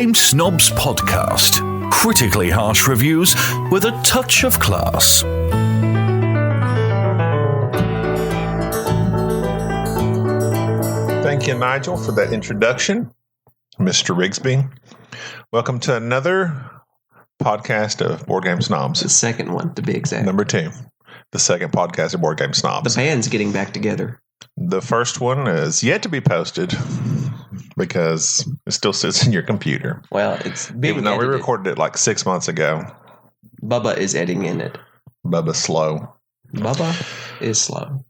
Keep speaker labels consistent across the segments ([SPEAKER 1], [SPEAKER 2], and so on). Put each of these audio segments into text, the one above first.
[SPEAKER 1] Game Snobs Podcast. Critically harsh reviews with a touch of class.
[SPEAKER 2] Thank you, Nigel, for that introduction, Mr. Rigsby. Welcome to another podcast of Board Game Snobs.
[SPEAKER 3] The second one, to be exact.
[SPEAKER 2] Number 2, the second podcast of Board Game Snobs.
[SPEAKER 3] The band's getting back together.
[SPEAKER 2] The first one is yet to be posted because it still sits in your computer.
[SPEAKER 3] Well, it's being
[SPEAKER 2] Even though
[SPEAKER 3] edited.
[SPEAKER 2] we recorded it like 6 months ago.
[SPEAKER 3] Bubba is editing in it.
[SPEAKER 2] Bubba's slow.
[SPEAKER 3] Bubba is slow.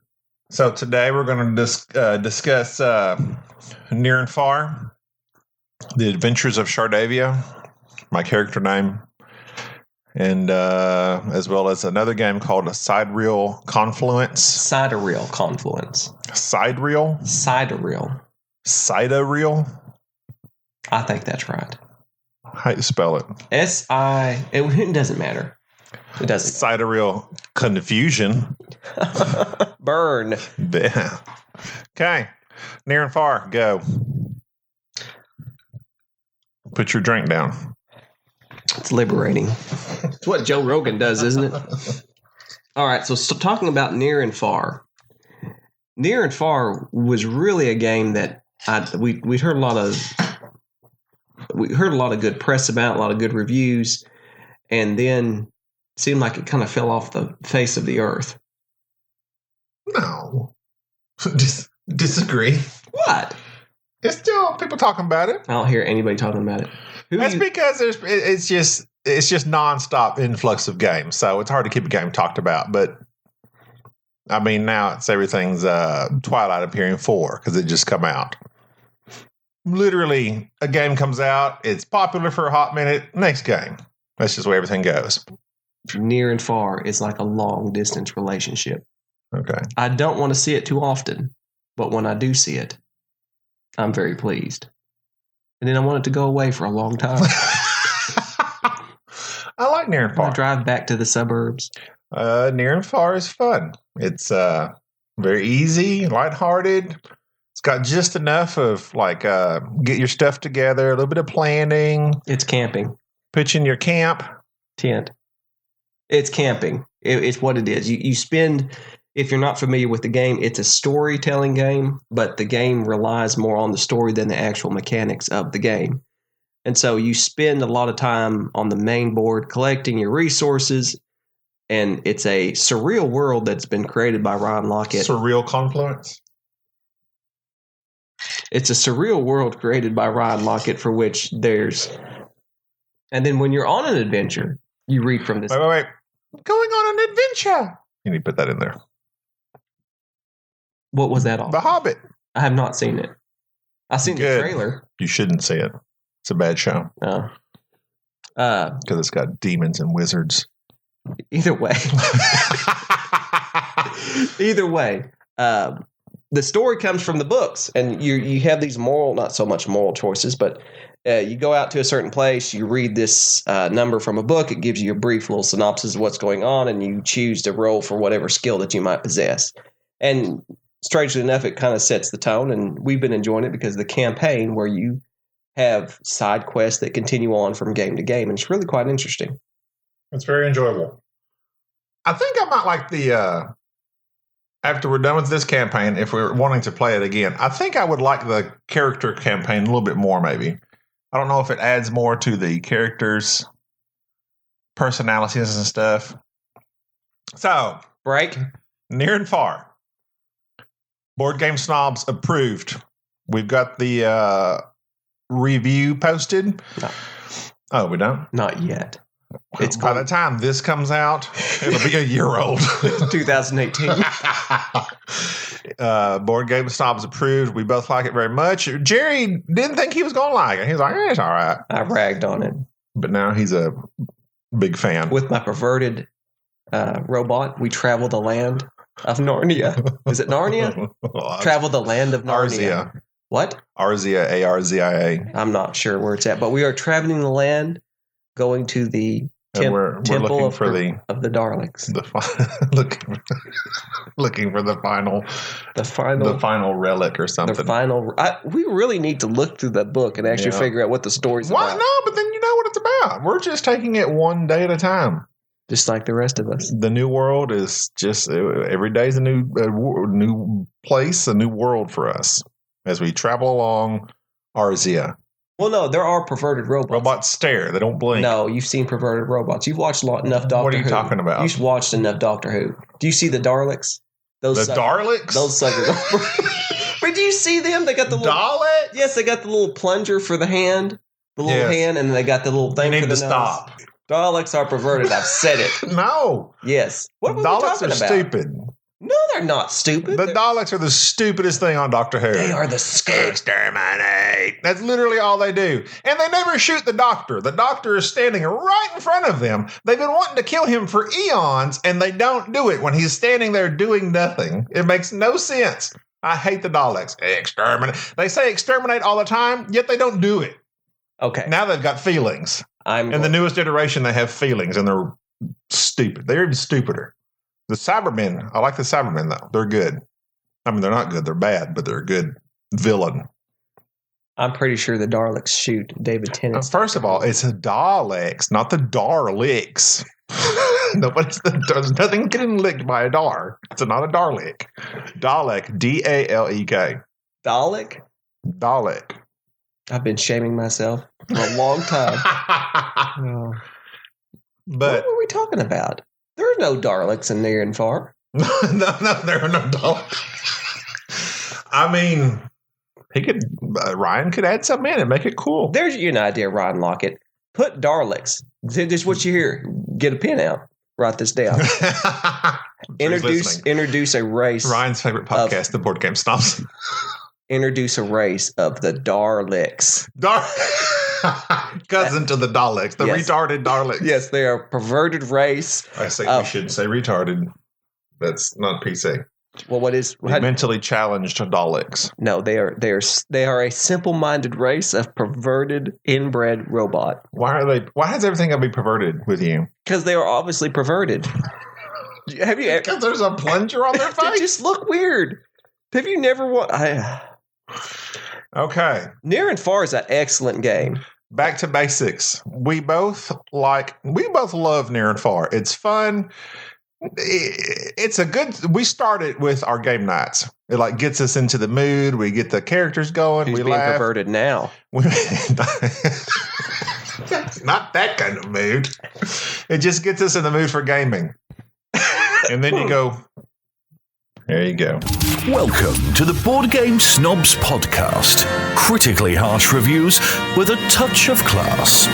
[SPEAKER 2] So today we're going to discuss Near and Far, The Adventures of Shardavia, my character name, and as well as another game called SIDEREAL CONFLUENCE.
[SPEAKER 3] SIDEREAL CONFLUENCE.
[SPEAKER 2] SIDEREAL?
[SPEAKER 3] SIDEREAL.
[SPEAKER 2] SIDEREAL?
[SPEAKER 3] I think that's right.
[SPEAKER 2] How do you spell it?
[SPEAKER 3] It doesn't matter. It doesn't.
[SPEAKER 2] SIDEREAL Confusion.
[SPEAKER 3] Burn.
[SPEAKER 2] Yeah. Okay. Near and Far, go. Put your drink down.
[SPEAKER 3] It's liberating. It's what Joe Rogan does, isn't it? All right, so talking about Near and Far. Near and Far was really a game that we heard a lot of good press about, a lot of good reviews, and then it seemed like it kind of fell off the face of the earth.
[SPEAKER 2] No. Disagree.
[SPEAKER 3] What?
[SPEAKER 2] It's still people talking about it.
[SPEAKER 3] I don't hear anybody talking about it.
[SPEAKER 2] That's because it's just nonstop influx of games, so it's hard to keep a game talked about. But I mean, now everything's Twilight Imperium 4 because it just come out. Literally, a game comes out, it's popular for a hot minute, next game. That's just where everything goes.
[SPEAKER 3] Near and Far is like a long distance relationship.
[SPEAKER 2] Okay.
[SPEAKER 3] I don't want to see it too often, but when I do see it, I'm very pleased. And then I want it to go away for a long time.
[SPEAKER 2] I like Near and Far.
[SPEAKER 3] I drive back to the suburbs.
[SPEAKER 2] Near and Far is fun. It's very easy, lighthearted. It's got just enough of get your stuff together, a little bit of planning.
[SPEAKER 3] It's camping.
[SPEAKER 2] Pitching your camp.
[SPEAKER 3] Tent. It's camping. It's what it is. You spend, if you're not familiar with the game, it's a storytelling game, but the game relies more on the story than the actual mechanics of the game. And so you spend a lot of time on the main board collecting your resources, and it's a surreal world that's been created by Ryan Lockett.
[SPEAKER 2] Surreal Confluence?
[SPEAKER 3] It's a surreal world created by Ryan Lockett for which there's... And then when you're on an adventure, you read from this...
[SPEAKER 2] Wait. Going on an adventure. You need to put that in there.
[SPEAKER 3] What was that all?
[SPEAKER 2] The Hobbit.
[SPEAKER 3] I have not seen it. I've seen the trailer.
[SPEAKER 2] You shouldn't see it. It's a bad show.
[SPEAKER 3] Oh.
[SPEAKER 2] Because it's got demons and wizards.
[SPEAKER 3] Either way. The story comes from the books, and you have these not so much moral choices, but you go out to a certain place, you read this number from a book, it gives you a brief little synopsis of what's going on, and you choose to roll for whatever skill that you might possess. And strangely enough, it kind of sets the tone, and we've been enjoying it because of the campaign where you have side quests that continue on from game to game, and it's really quite interesting.
[SPEAKER 2] It's very enjoyable. I think I might like the... after we're done with this campaign, if we're wanting to play it again, I think I would like the character campaign a little bit more, maybe. I don't know if it adds more to the characters' personalities and stuff. So,
[SPEAKER 3] Break.
[SPEAKER 2] Near and Far. Board Game Snobs approved. We've got the review posted.
[SPEAKER 3] No.
[SPEAKER 2] Oh, we don't?
[SPEAKER 3] Not yet.
[SPEAKER 2] It's by the time this comes out, it'll be a year old.
[SPEAKER 3] 2018.
[SPEAKER 2] Board Game Snobs approved. We both like it very much. Jerry didn't think he was going to like it. He was like, it's all right.
[SPEAKER 3] I ragged on it.
[SPEAKER 2] But now he's a big fan.
[SPEAKER 3] With my perverted robot, we travel the land of Narnia. Is it Narnia? Travel the land of Narnia.
[SPEAKER 2] Arzia.
[SPEAKER 3] What?
[SPEAKER 2] Arzia, Arzia.
[SPEAKER 3] I'm not sure where it's at, but we are traveling the land, going to the
[SPEAKER 2] And we're looking
[SPEAKER 3] of
[SPEAKER 2] for
[SPEAKER 3] the Daleks.
[SPEAKER 2] looking for the final relic or something.
[SPEAKER 3] We really need to look through that book and actually figure out what the story's about.
[SPEAKER 2] No, but then you know what it's about. We're just taking it one day at a time.
[SPEAKER 3] Just like the rest of us.
[SPEAKER 2] The new world is just every day is a new place, a new world for us as we travel along Arzia.
[SPEAKER 3] Well, no, there are perverted robots.
[SPEAKER 2] Robots stare. They don't blink.
[SPEAKER 3] No, you've seen perverted robots. You've watched enough Doctor Who.
[SPEAKER 2] What are you talking about?
[SPEAKER 3] You've watched enough Doctor Who. Do you see the Daleks?
[SPEAKER 2] Daleks?
[SPEAKER 3] Those suckers. But do you see them? They got the little...
[SPEAKER 2] Daleks?
[SPEAKER 3] Yes, they got the little plunger for the hand. The little hand, and they got the little thing for the nose.
[SPEAKER 2] Stop.
[SPEAKER 3] Daleks are perverted. I've said it.
[SPEAKER 2] No.
[SPEAKER 3] Yes. What were
[SPEAKER 2] Daleks
[SPEAKER 3] we talking
[SPEAKER 2] are
[SPEAKER 3] about?
[SPEAKER 2] stupid.
[SPEAKER 3] No, they're not stupid.
[SPEAKER 2] The Daleks are the stupidest thing on Doctor Who.
[SPEAKER 3] They are the scum.
[SPEAKER 2] Exterminate. That's literally all they do. And they never shoot the Doctor. The Doctor is standing right in front of them. They've been wanting to kill him for eons, and they don't do it when he's standing there doing nothing. It makes no sense. I hate the Daleks. Exterminate. They say exterminate all the time, yet they don't do it.
[SPEAKER 3] Okay.
[SPEAKER 2] Now they've got feelings. In the newest iteration, they have feelings, and they're stupid. They're even stupider. The Cybermen, I like the Cybermen, though. They're good. I mean, they're not good. They're bad, but they're a good villain.
[SPEAKER 3] I'm pretty sure the Daleks shoot David Tennant.
[SPEAKER 2] First of all, it's the Daleks, not the Daleks. There's nothing getting licked by a Dar. It's not a Dalek. Dalek, D-A-L-E-K.
[SPEAKER 3] Dalek?
[SPEAKER 2] Dalek.
[SPEAKER 3] I've been shaming myself for a long time.
[SPEAKER 2] But
[SPEAKER 3] what were we talking about? There are no Daleks in near and far.
[SPEAKER 2] No, there are no Daleks. I mean, Ryan could add something in and make it cool.
[SPEAKER 3] There's an idea, Ryan Lockett. Put Daleks. This is what you hear. Get a pen out. Write this down. Introduce a race.
[SPEAKER 2] Ryan's favorite podcast, the Board Game Snobs.
[SPEAKER 3] Introduce a race of the Daleks.
[SPEAKER 2] Cousin to the Daleks, the retarded Daleks.
[SPEAKER 3] Yes, they are a perverted race.
[SPEAKER 2] I say we shouldn't say retarded. That's not PC.
[SPEAKER 3] Well, what is
[SPEAKER 2] mentally challenged Daleks?
[SPEAKER 3] No, they are a simple-minded race of perverted inbred robot.
[SPEAKER 2] Why has everything got to be perverted with you?
[SPEAKER 3] Because they are obviously perverted.
[SPEAKER 2] Because there's a plunger on their face.
[SPEAKER 3] They just look weird. Have you never
[SPEAKER 2] Okay.
[SPEAKER 3] Near and Far is an excellent game.
[SPEAKER 2] Back to basics. We both love Near and Far. It's fun. We started with our game nights. It gets us into the mood. We get the characters going.
[SPEAKER 3] Who's
[SPEAKER 2] we
[SPEAKER 3] being
[SPEAKER 2] laugh.
[SPEAKER 3] Perverted now?
[SPEAKER 2] Not that kind of mood. It just gets us in the mood for gaming. And then you go, there you go.
[SPEAKER 1] Welcome to the Board Game Snobs podcast. Critically harsh reviews with a touch of class.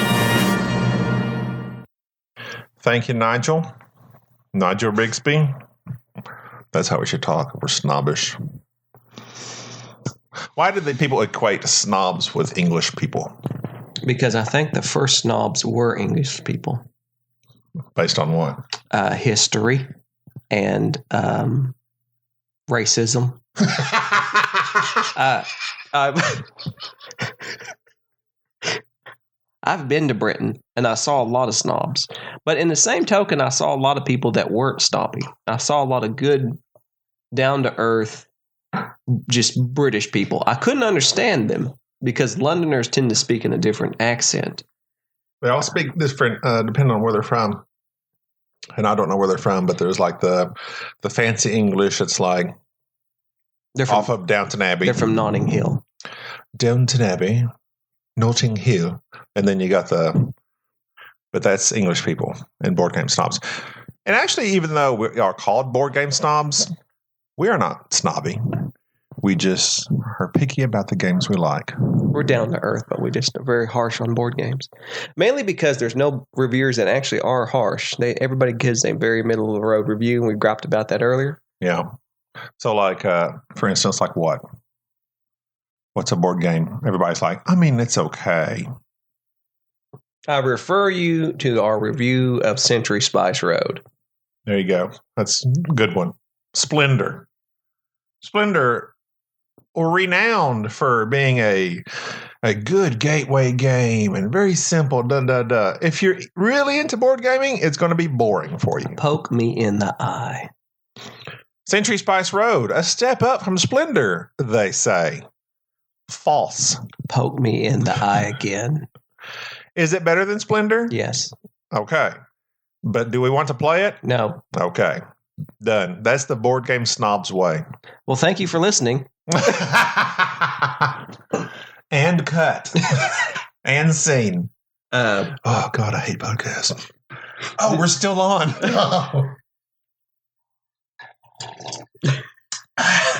[SPEAKER 2] Thank you, Nigel. Nigel Rigsby. That's how we should talk. We're snobbish. Why did the people equate snobs with English people?
[SPEAKER 3] Because I think the first snobs were English people.
[SPEAKER 2] Based on what?
[SPEAKER 3] History and racism. I've been to Britain and I saw a lot of snobs, but in the same token, I saw a lot of people that weren't snobby. I saw a lot of good, down to earth, just British people. I couldn't understand them because Londoners tend to speak in a different accent.
[SPEAKER 2] They all speak different, depending on where they're from. And I don't know where they're from, but there's the fancy English. It's they're off of Downton Abbey.
[SPEAKER 3] They're from Notting Hill.
[SPEAKER 2] Downton Abbey, Notting Hill. And then you got but that's English people and board game snobs. And actually, even though we are called board game snobs, we are not snobby. We just are picky about the games we like.
[SPEAKER 3] We're down to earth, but we just are very harsh on board games. Mainly because there's no reviewers that actually are harsh. Everybody gives a very middle of the road review, and we griped about that earlier.
[SPEAKER 2] Yeah. So for instance, what? What's a board game? Everybody's it's okay.
[SPEAKER 3] I refer you to our review of Century Spice Road.
[SPEAKER 2] There you go. That's a good one. Splendor, renowned for being a a good gateway game and very simple. If you're really into board gaming, it's going to be boring for you.
[SPEAKER 3] Poke me in the eye.
[SPEAKER 2] Century Spice Road, a step up from Splendor, they say. False.
[SPEAKER 3] Poke me in the eye again.
[SPEAKER 2] Is it better than Splendor?
[SPEAKER 3] Yes.
[SPEAKER 2] Okay. But do we want to play it?
[SPEAKER 3] No.
[SPEAKER 2] Okay. Done. That's the board game snob's way.
[SPEAKER 3] Well, thank you for listening.
[SPEAKER 2] And cut. And scene.
[SPEAKER 3] Oh,
[SPEAKER 2] God, I hate podcasts. Oh, we're still on.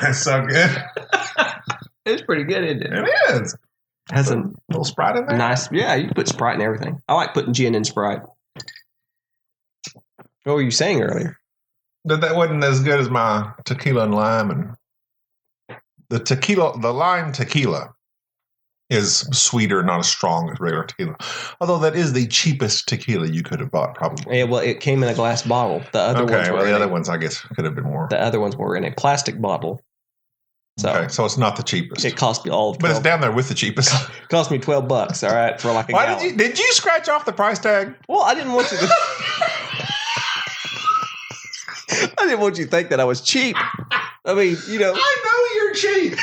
[SPEAKER 2] That's so good.
[SPEAKER 3] it's pretty good, isn't it?
[SPEAKER 2] It is.
[SPEAKER 3] Has a
[SPEAKER 2] little Sprite in there?
[SPEAKER 3] nice, yeah, you can put Sprite in everything. I like putting gin in Sprite. What were you saying earlier?
[SPEAKER 2] That wasn't as good as my tequila and lime. And the lime tequila is sweeter, not as strong as regular tequila. Although that is the cheapest tequila you could have bought, probably.
[SPEAKER 3] Yeah, well, it came in a glass bottle. The other ones
[SPEAKER 2] I guess could have been more.
[SPEAKER 3] The other ones were in a plastic bottle.
[SPEAKER 2] So it's not the cheapest.
[SPEAKER 3] It cost me all.
[SPEAKER 2] But it's down there with the cheapest.
[SPEAKER 3] It cost me $12. All right, for like a gallon.
[SPEAKER 2] Did you scratch off the price tag?
[SPEAKER 3] Well, I didn't want you to. I didn't want you to think that I was cheap. I mean,
[SPEAKER 2] I know you're cheap.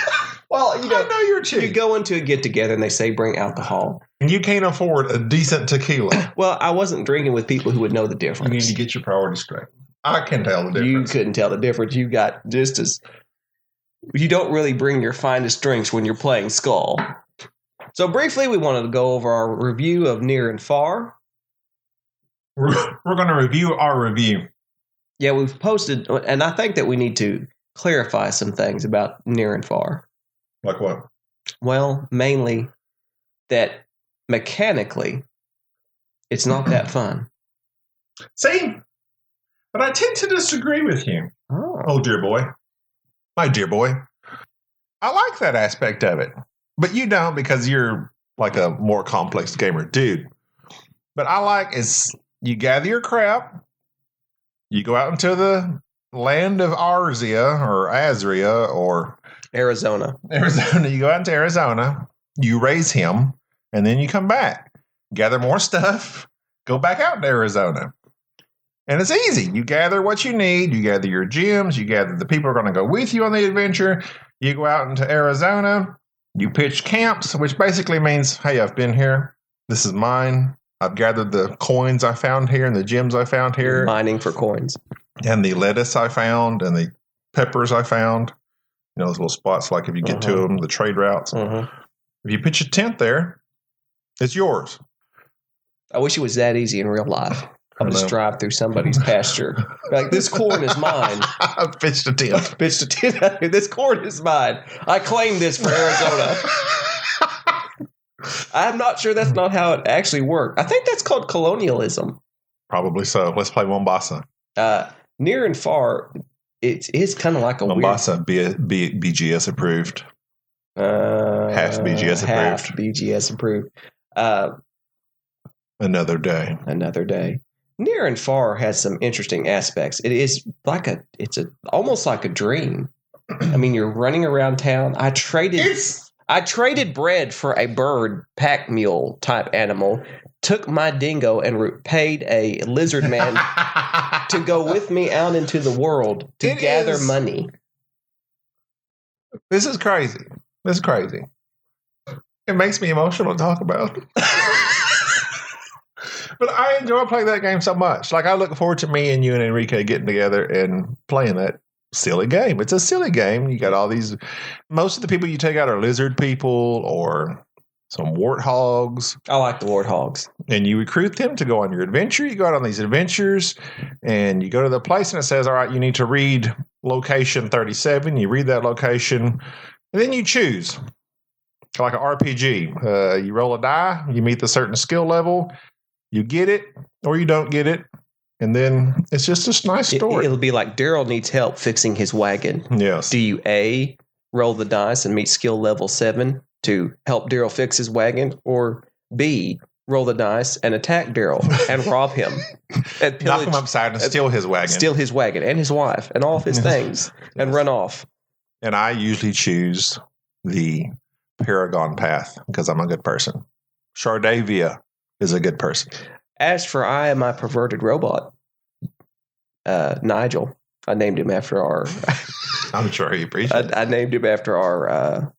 [SPEAKER 3] Well,
[SPEAKER 2] I know you're cheap.
[SPEAKER 3] You go into a get together and they say bring alcohol,
[SPEAKER 2] and you can't afford a decent tequila.
[SPEAKER 3] Well, I wasn't drinking with people who would know the difference.
[SPEAKER 2] You need to get your priorities straight. I can tell the difference.
[SPEAKER 3] You couldn't tell the difference. You got just as. You don't really bring your finest drinks when you're playing Skull. So briefly, we wanted to go over our review of Near and Far.
[SPEAKER 2] We're going to review our review.
[SPEAKER 3] Yeah, we've posted, and I think that we need to clarify some things about Near and Far.
[SPEAKER 2] Like what?
[SPEAKER 3] Well, mainly that mechanically, it's not that fun.
[SPEAKER 2] See? But I tend to disagree with you. Oh, dear boy. My dear boy. I like that aspect of it. But you don't because you're like a more complex gamer. Dude. But I like is you gather your crap. You go out into the land of Arzia or Azria or
[SPEAKER 3] Arizona.
[SPEAKER 2] You go out into Arizona. You raise him. And then you come back. Gather more stuff. Go back out to Arizona. And it's easy. You gather what you need. You gather your gems. You gather the people who are going to go with you on the adventure. You go out into Arizona. You pitch camps, which basically means, hey, I've been here. This is mine. I've gathered the coins I found here and the gems I found here.
[SPEAKER 3] Mining for coins.
[SPEAKER 2] And the lettuce I found and the peppers I found. Those little spots, like if you get to them, the trade routes. If you pitch a tent there, it's yours.
[SPEAKER 3] I wish it was that easy in real life. I'll just drive through somebody's pasture. Like, this corn is mine.
[SPEAKER 2] I pitched a tent.
[SPEAKER 3] This corn is mine. I claim this for Arizona. I'm not sure that's not how it actually worked. I think that's called colonialism.
[SPEAKER 2] Probably so. Let's play Mombasa.
[SPEAKER 3] Near and Far, it is kind of like a
[SPEAKER 2] Mombasa, B.G.S. approved. Half B.G.S. approved.
[SPEAKER 3] Half B.G.S. approved.
[SPEAKER 2] Another day.
[SPEAKER 3] Near and Far has some interesting aspects. It is like almost like a dream. I mean, you're running around town. I traded bread for a bird pack mule type animal. Took my dingo and paid a lizard man to go with me out into the world to gather money.
[SPEAKER 2] This is crazy. It makes me emotional to talk about. But I enjoy playing that game so much. Like, I look forward to me and you and Enrique getting together and playing that silly game. It's a silly game. You got all these. Most of the people you take out are lizard people or some warthogs.
[SPEAKER 3] I like the warthogs. And
[SPEAKER 2] you recruit them to go on your adventure. You go out on these adventures and you go to the place and it says, all right, you need to read location 37. You read that location and then you choose. Like an RPG. You roll a die. You meet the certain skill level. You get it or you don't get it. And then it's just a nice story.
[SPEAKER 3] It'll be like Daryl needs help fixing his wagon.
[SPEAKER 2] Yes.
[SPEAKER 3] Do you A, roll the dice and meet skill level 7 to help Daryl fix his wagon? Or B, roll the dice and attack Daryl and rob him. And
[SPEAKER 2] knock him upside and steal his wagon.
[SPEAKER 3] Steal his wagon and his wife and all of his things and run off.
[SPEAKER 2] And I usually choose the Paragon path because I'm a good person. Shardavia is a good person.
[SPEAKER 3] As for I am my perverted robot, Nigel. I named him after our.
[SPEAKER 2] I'm sure he appreciates it.
[SPEAKER 3] I named him after our.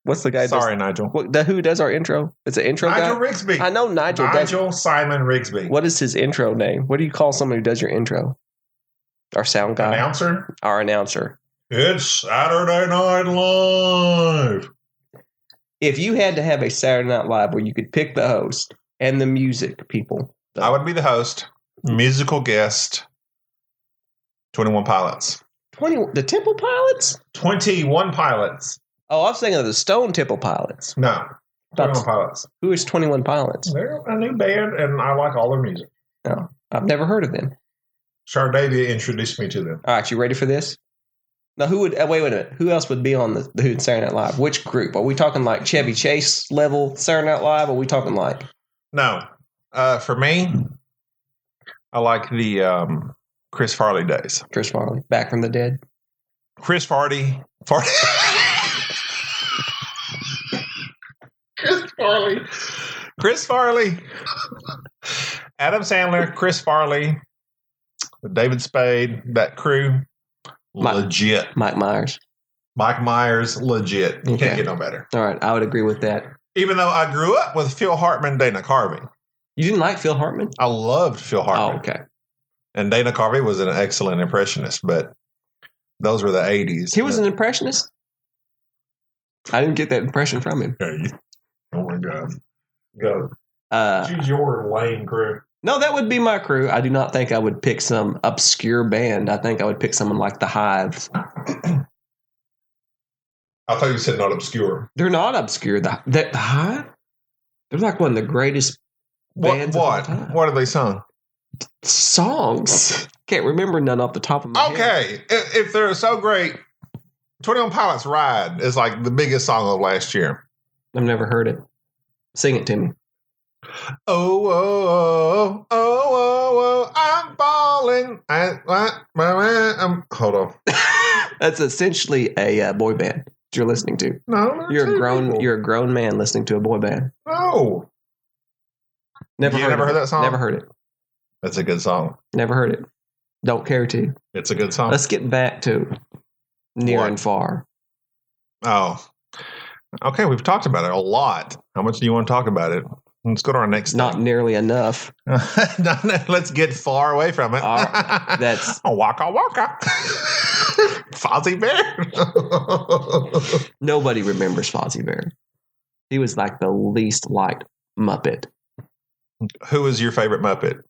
[SPEAKER 3] What's the guy?
[SPEAKER 2] Sorry, Nigel.
[SPEAKER 3] Who does our intro? It's an intro
[SPEAKER 2] Nigel
[SPEAKER 3] guy?
[SPEAKER 2] Rigsby.
[SPEAKER 3] I know Nigel.
[SPEAKER 2] Nigel Simon Rigsby.
[SPEAKER 3] What is his intro name? What do you call someone who does your intro? Our sound guy.
[SPEAKER 2] Announcer?
[SPEAKER 3] Our announcer.
[SPEAKER 2] It's Saturday Night Live.
[SPEAKER 3] If you had to have a Saturday Night Live where you could pick the host and the music people.
[SPEAKER 2] I would be the host, musical guest, 21 Pilots.
[SPEAKER 3] The Temple Pilots?
[SPEAKER 2] 21 Pilots.
[SPEAKER 3] Oh, I was thinking of the Stone Temple Pilots.
[SPEAKER 2] No, 21 Pilots.
[SPEAKER 3] Who is 21 Pilots?
[SPEAKER 2] They're a new band, and I like all their music.
[SPEAKER 3] No, I've never heard of them.
[SPEAKER 2] Shardavia introduced me to them.
[SPEAKER 3] All right, you ready for this? Now, who would wait a minute? Who else would be on the Who Saturday Night Live? Which group? Are we talking like Chevy Chase level Saturday Night Live? Or are we talking like?
[SPEAKER 2] No, for me, I like the Chris Farley days.
[SPEAKER 3] Chris Farley, Back from the Dead.
[SPEAKER 2] Chris Farley. Chris Farley. Adam Sandler, Chris Farley, David Spade, that crew. Legit.
[SPEAKER 3] Mike Myers.
[SPEAKER 2] Mike Myers, legit. You can't get no better.
[SPEAKER 3] All right, I would agree with that.
[SPEAKER 2] Even though I grew up with Phil Hartman, Dana Carvey.
[SPEAKER 3] You didn't like Phil Hartman?
[SPEAKER 2] I loved Phil Hartman.
[SPEAKER 3] Oh, okay.
[SPEAKER 2] And Dana Carvey was an excellent impressionist, but those were the 80s.
[SPEAKER 3] He was an impressionist? I didn't get that impression from him.
[SPEAKER 2] Oh my God. Go. Choose your lame crew.
[SPEAKER 3] No, that would be my crew. I do not think I would pick some obscure band. I think I would pick someone like the Hives.
[SPEAKER 2] I thought you said not obscure.
[SPEAKER 3] They're not obscure. The Hive? They're like one of the greatest bands of all time.
[SPEAKER 2] What have they sung?
[SPEAKER 3] Songs. Can't remember none off the top of my head.
[SPEAKER 2] Okay. If they're so great, 21 Pilots Ride is like the biggest song of last year.
[SPEAKER 3] I've never heard it. Sing it to me.
[SPEAKER 2] Oh, oh, oh, oh, oh, I'm falling. Hold on.
[SPEAKER 3] That's essentially a boy band that you're listening to.
[SPEAKER 2] No,
[SPEAKER 3] you're a grown man listening to a boy band.
[SPEAKER 2] No.
[SPEAKER 3] Never heard
[SPEAKER 2] that song?
[SPEAKER 3] Never heard it.
[SPEAKER 2] That's a good song.
[SPEAKER 3] Never heard it. Don't care to.
[SPEAKER 2] It's a good song.
[SPEAKER 3] Let's get back to Near and Far.
[SPEAKER 2] Oh. Okay, we've talked about it a lot. How much do you want to talk about it? Let's go to our next
[SPEAKER 3] Not nearly enough.
[SPEAKER 2] no, let's get far away from it.
[SPEAKER 3] That's
[SPEAKER 2] Waka Waka. Fozzie Bear.
[SPEAKER 3] Nobody remembers Fozzie Bear. He was like the least liked Muppet.
[SPEAKER 2] Who is your favorite Muppet?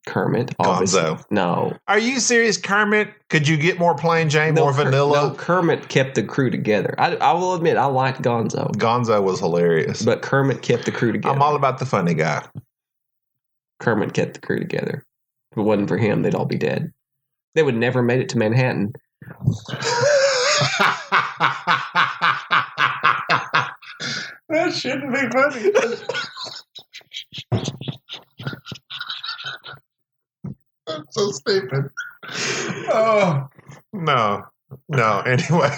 [SPEAKER 3] Kermit. Obviously.
[SPEAKER 2] Gonzo.
[SPEAKER 3] No.
[SPEAKER 2] Are you serious, Kermit? Could you get more plain Jane, more vanilla?
[SPEAKER 3] No, Kermit kept the crew together. I will admit, I liked Gonzo.
[SPEAKER 2] Gonzo was hilarious.
[SPEAKER 3] But Kermit kept the crew together.
[SPEAKER 2] I'm all about the funny guy.
[SPEAKER 3] Kermit kept the crew together. If it wasn't for him, they'd all be dead. They would never made it to Manhattan.
[SPEAKER 2] That shouldn't be funny. That's so stupid. Oh, no. Anyway.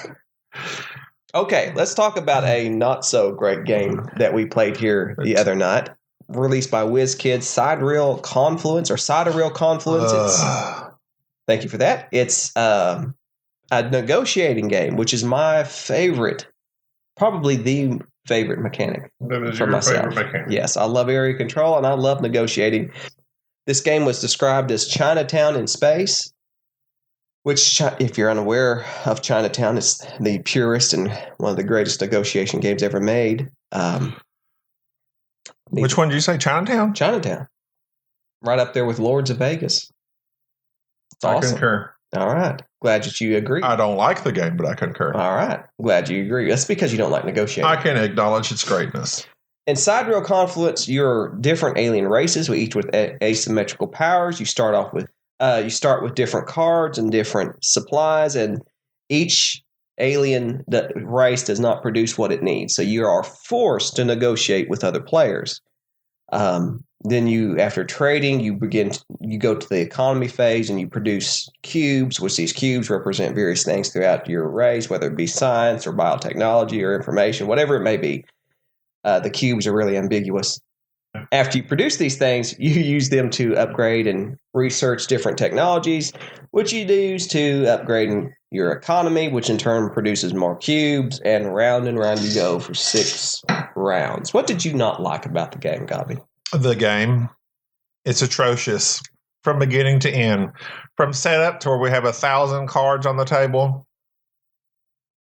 [SPEAKER 3] Okay, let's talk about a not so great game that we played here the other night. Released by WizKids, SIDEREAL CONFLUENCE or SIDEREAL CONFLUENCE. Thank you for that. It's a negotiating game, which is my favorite, probably the favorite mechanic for myself. Yes, I love area control and I love negotiating. This game was described as Chinatown in space, which, if you're unaware of Chinatown, is the purest and one of the greatest negotiation games ever made.
[SPEAKER 2] Which one did you say? Chinatown?
[SPEAKER 3] Chinatown. Right up there with Lords of Vegas. It's awesome.
[SPEAKER 2] I concur.
[SPEAKER 3] All right. Glad that you agree.
[SPEAKER 2] I don't like the game, but I concur.
[SPEAKER 3] All right. Glad you agree. That's because you don't like negotiating.
[SPEAKER 2] I can acknowledge its greatness.
[SPEAKER 3] In SIDEREAL CONFLUENCE, you're different alien races, each with asymmetrical powers. You start with different cards and different supplies, and each alien race does not produce what it needs. So you are forced to negotiate with other players. Then after trading, you go to the economy phase and you produce cubes, which these cubes represent various things throughout your race, whether it be science or biotechnology or information, whatever it may be. The cubes are really ambiguous. After you produce these things, you use them to upgrade and research different technologies, which you use to upgrade your economy, which in turn produces more cubes, and round you go for 6 rounds. What did you not like about the game, Gabi?
[SPEAKER 2] The game, it's atrocious from beginning to end. From setup to where we have 1,000 cards on the table,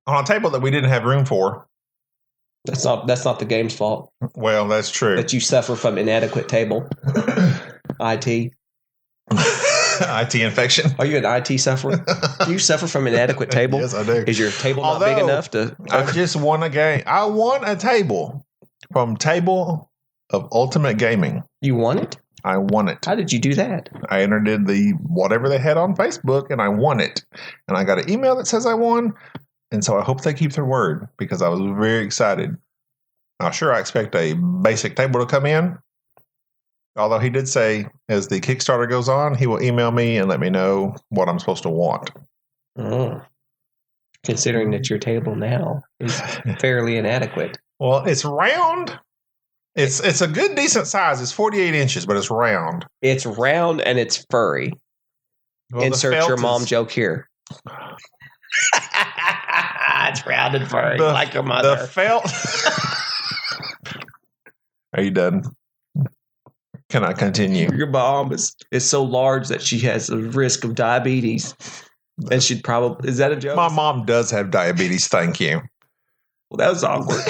[SPEAKER 2] on a table that we didn't have room for.
[SPEAKER 3] That's not the game's fault.
[SPEAKER 2] Well, that's true.
[SPEAKER 3] That you suffer from inadequate table. IT.
[SPEAKER 2] IT infection.
[SPEAKER 3] Are you an IT sufferer? Do you suffer from inadequate table?
[SPEAKER 2] Yes, I do.
[SPEAKER 3] Is your table not big enough to...
[SPEAKER 2] I just won a game. I won a table from Table of Ultimate Gaming.
[SPEAKER 3] You won it?
[SPEAKER 2] I won it.
[SPEAKER 3] How did you do that?
[SPEAKER 2] I entered in the whatever they had on Facebook, and I won it. And I got an email that says I won. And so I hope they keep their word because I was very excited. Now, sure, I expect a basic table to come in. Although he did say, as the Kickstarter goes on, he will email me and let me know what I'm supposed to want.
[SPEAKER 3] Considering that your table now is fairly inadequate.
[SPEAKER 2] Well, it's round. It's a good, decent size. It's 48 inches, but it's round.
[SPEAKER 3] It's round and it's furry. Well, insert your mom joke here. It's round and furry, like your mother.
[SPEAKER 2] The felt... Are you done? Can I continue?
[SPEAKER 3] Your mom is so large that she has a risk of diabetes. And she'd probably... Is that a joke?
[SPEAKER 2] My mom does have diabetes, thank you.
[SPEAKER 3] Well, that was awkward.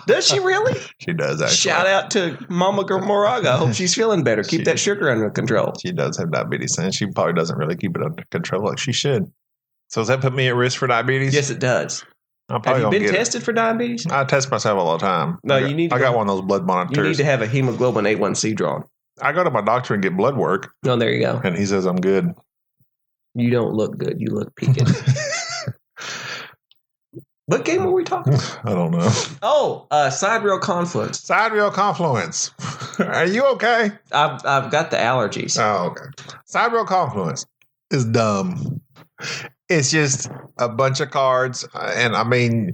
[SPEAKER 3] Does she really?
[SPEAKER 2] She does, actually.
[SPEAKER 3] Shout out to Mama Moraga. I hope she's feeling better. Keep that sugar under control.
[SPEAKER 2] She does have diabetes, and she probably doesn't really keep it under control like she should. So does that put me at risk for diabetes?
[SPEAKER 3] Yes, it does.
[SPEAKER 2] Have
[SPEAKER 3] you been tested for diabetes?
[SPEAKER 2] I test myself all the time.
[SPEAKER 3] No,
[SPEAKER 2] I got one of those blood monitors.
[SPEAKER 3] You need to have a hemoglobin A1C drawn.
[SPEAKER 2] I go to my doctor and get blood work.
[SPEAKER 3] Oh, there you go.
[SPEAKER 2] And he says I'm good.
[SPEAKER 3] You don't look good. You look peaked. What game were we talking about?
[SPEAKER 2] I don't know.
[SPEAKER 3] Oh, SIDEREAL CONFLUENCE.
[SPEAKER 2] SIDEREAL CONFLUENCE. Are you okay?
[SPEAKER 3] I've got the allergies.
[SPEAKER 2] Oh, okay. SIDEREAL CONFLUENCE is dumb. It's just a bunch of cards. And I mean,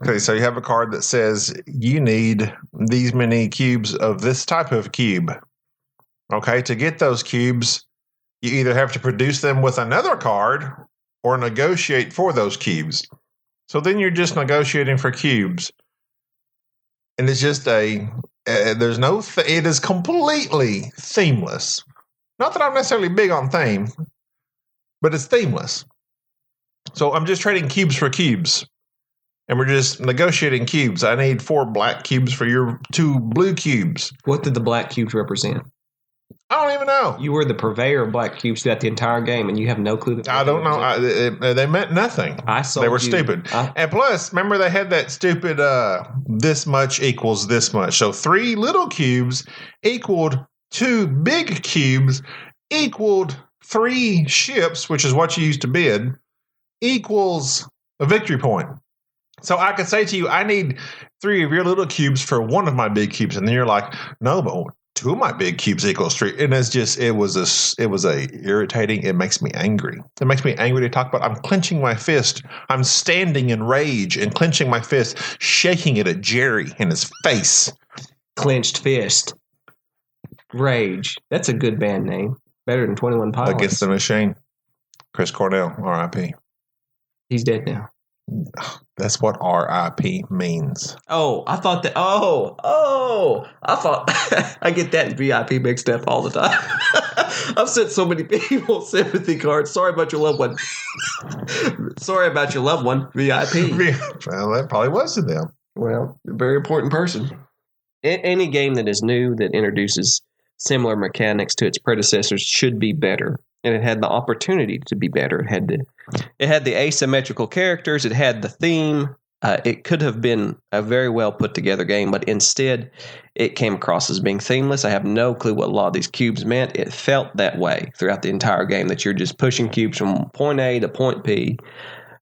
[SPEAKER 2] okay, so you have a card that says you need these many cubes of this type of cube. Okay, to get those cubes, you either have to produce them with another card or negotiate for those cubes. So then you're just negotiating for cubes. And it's just it is completely themeless. Not that I'm necessarily big on theme, but it's themeless. So I'm just trading cubes for cubes. And we're just negotiating cubes. I need 4 black cubes for your 2 blue cubes.
[SPEAKER 3] What did the black cubes represent?
[SPEAKER 2] I don't even know.
[SPEAKER 3] You were the purveyor of black cubes throughout the entire game, and you have no clue.
[SPEAKER 2] I don't know. They meant nothing. They were stupid. And plus, remember they had that stupid this much equals this much. So 3 little cubes equaled 2 big cubes equaled 3 ships, which is what you used to bid, equals a victory point. So I could say to you, I need 3 of your little cubes for 1 of my big cubes. And then you're like, no, but 2 of my big cubes equals 3. And it's just, it was irritating. It makes me angry. It makes me angry to talk about. I'm clenching my fist. I'm standing in rage and clenching my fist, shaking it at Jerry in his face.
[SPEAKER 3] Clenched fist. Rage. That's a good band name. Better than 21 Pilots.
[SPEAKER 2] Against the Machine. Chris Cornell, R.I.P.
[SPEAKER 3] He's dead now.
[SPEAKER 2] That's what R.I.P. means.
[SPEAKER 3] Oh, I thought that. I thought I get that in VIP mixed up all the time. I've sent so many people sympathy cards. Sorry about your loved one. Sorry about your loved one. VIP.
[SPEAKER 2] Well, that probably was to them.
[SPEAKER 3] Well, a very important person. Any game that is new that introduces similar mechanics to its predecessors should be better. And it had the opportunity to be better. It had the asymmetrical characters. It had the theme. It could have been a very well put together game, but instead it came across as being themeless. I have no clue what a lot of these cubes meant. It felt that way throughout the entire game, that you're just pushing cubes from point A to point B.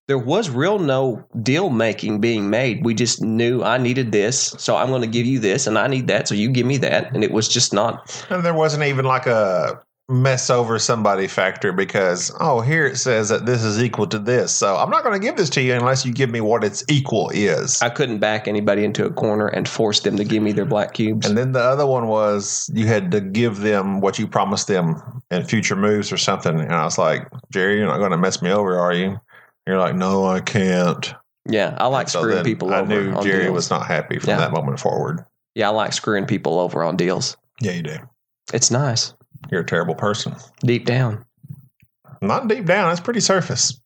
[SPEAKER 3] there was real no deal making being made. We just knew I needed this, so I'm going to give you this, and I need that, so you give me that. And it was just not.
[SPEAKER 2] And there wasn't even like a mess over somebody factor because, here it says that this is equal to this. So I'm not going to give this to you unless you give me what its equal is.
[SPEAKER 3] I couldn't back anybody into a corner and force them to give me their black cubes.
[SPEAKER 2] And then the other one was you had to give them what you promised them in future moves or something. And I was like, Jerry, you're not going to mess me over, are you? You're like, no, I can't.
[SPEAKER 3] Yeah, I like screwing people over.
[SPEAKER 2] I knew Jerry
[SPEAKER 3] deals.
[SPEAKER 2] was not happy from that moment forward.
[SPEAKER 3] Yeah, I like screwing people over on deals.
[SPEAKER 2] Yeah, you do.
[SPEAKER 3] It's nice.
[SPEAKER 2] You're a terrible person.
[SPEAKER 3] Deep down.
[SPEAKER 2] Not deep down. That's pretty surface.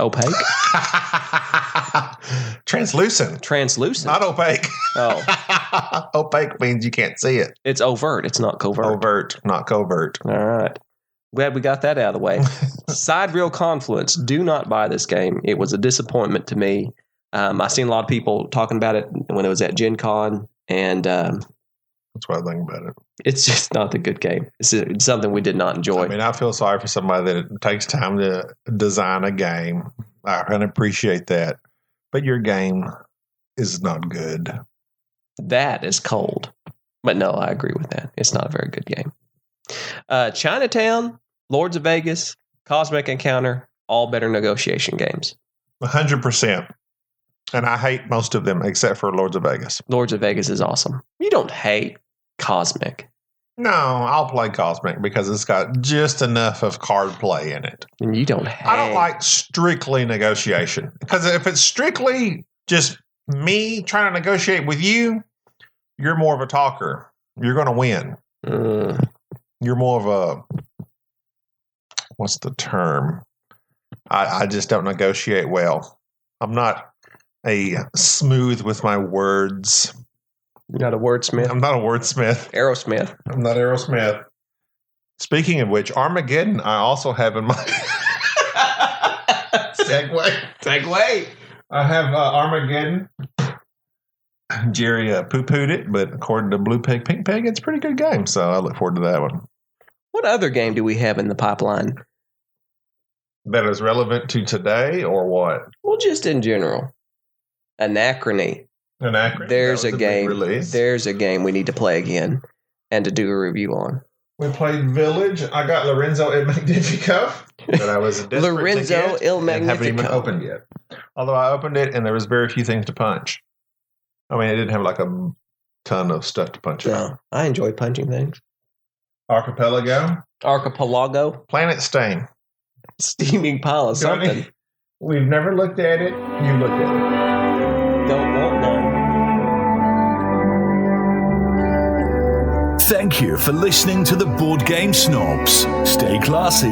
[SPEAKER 3] Opaque?
[SPEAKER 2] Translucent. Not opaque.
[SPEAKER 3] Oh.
[SPEAKER 2] Opaque means you can't see it.
[SPEAKER 3] It's overt. It's not covert.
[SPEAKER 2] Overt, not covert.
[SPEAKER 3] All right. Glad we got that out of the way. SIDEREAL Confluence. Do not buy this game. It was a disappointment to me. I've seen a lot of people talking about it when it was at Gen Con, and
[SPEAKER 2] that's what I think about it.
[SPEAKER 3] It's just not a good game. It's something we did not enjoy.
[SPEAKER 2] I mean, I feel sorry for somebody that takes time to design a game. I can appreciate that. But your game is not good.
[SPEAKER 3] That is cold. But no, I agree with that. It's not a very good game. Chinatown, Lords of Vegas, Cosmic Encounter, all better negotiation games.
[SPEAKER 2] 100%. And I hate most of them except for Lords of Vegas.
[SPEAKER 3] Lords of Vegas is awesome. You don't hate Cosmic.
[SPEAKER 2] No, I'll play Cosmic because it's got just enough of card play in it.
[SPEAKER 3] And you don't hate.
[SPEAKER 2] I don't like strictly negotiation. Because if it's strictly just me trying to negotiate with you, you're more of a talker. You're going to win. You're more of a, what's the term? I just don't negotiate well. I'm not a smooth with my words.
[SPEAKER 3] You're not a wordsmith?
[SPEAKER 2] I'm not a wordsmith.
[SPEAKER 3] Aerosmith.
[SPEAKER 2] I'm not Aerosmith. Speaking of which, Armageddon I also have in my segue. I have Armageddon. Jerry poo-pooed it, but according to Blue Pig, Pink Pig, it's a pretty good game. So I look forward to that one.
[SPEAKER 3] What other game do we have in the pipeline?
[SPEAKER 2] That is relevant to today or what?
[SPEAKER 3] Well, just in general. Anachrony. There's a game. There's a game we need to play again and to do a review on.
[SPEAKER 2] We played Village. I got Lorenzo Il Magnifico that I was desperate
[SPEAKER 3] Lorenzo
[SPEAKER 2] to get
[SPEAKER 3] Il Magnifico.
[SPEAKER 2] And haven't even opened yet. Although I opened it and there was very few things to punch. I mean, it didn't have like a ton of stuff to punch around.
[SPEAKER 3] No, I enjoy punching things.
[SPEAKER 2] Archipelago. Planet Stain.
[SPEAKER 3] Steaming pile of something.
[SPEAKER 2] We've never looked at it. You looked at it.
[SPEAKER 3] Don't want none.
[SPEAKER 1] Thank you for listening to the Board Game Snobs. Stay classy.